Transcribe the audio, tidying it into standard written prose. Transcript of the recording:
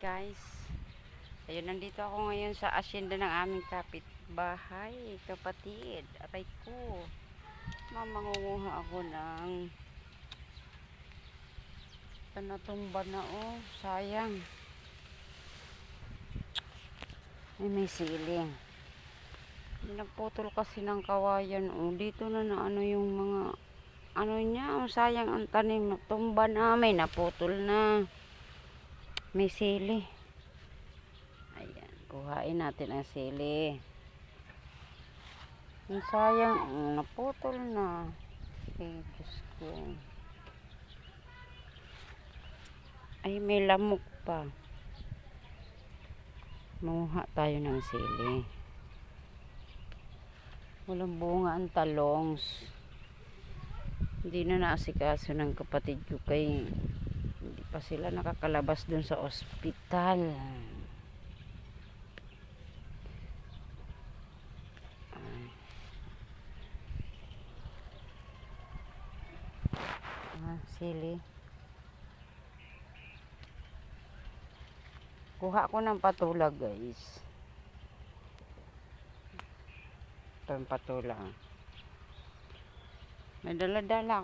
guys. Ayun, nandito ako ngayon sa asyenda ng aming kapitbahay, kapatid. Aray ko. Mamangunguha ako ng natumba na, oh. Sayang. Ay, may siling. Pinagputol kasi ng kawayan, oh. Dito na ano yung mga ano niya, oh. Sayang ang tanim. Natumba na, may naputol na. May sili. Ayan, kuhain natin ang sili. Ang sayang, naputol na. Ay, Diyos ko. Ay, may lamok pa. Manguha tayo ng sili. Walang bunga ang talongs. Hindi na naasikaso ng kapatid ko kay hindi pa sila nakakalabas dun sa ospital. Sili. Kuha ko ng patula, guys. Ito yung patula. May dala-dala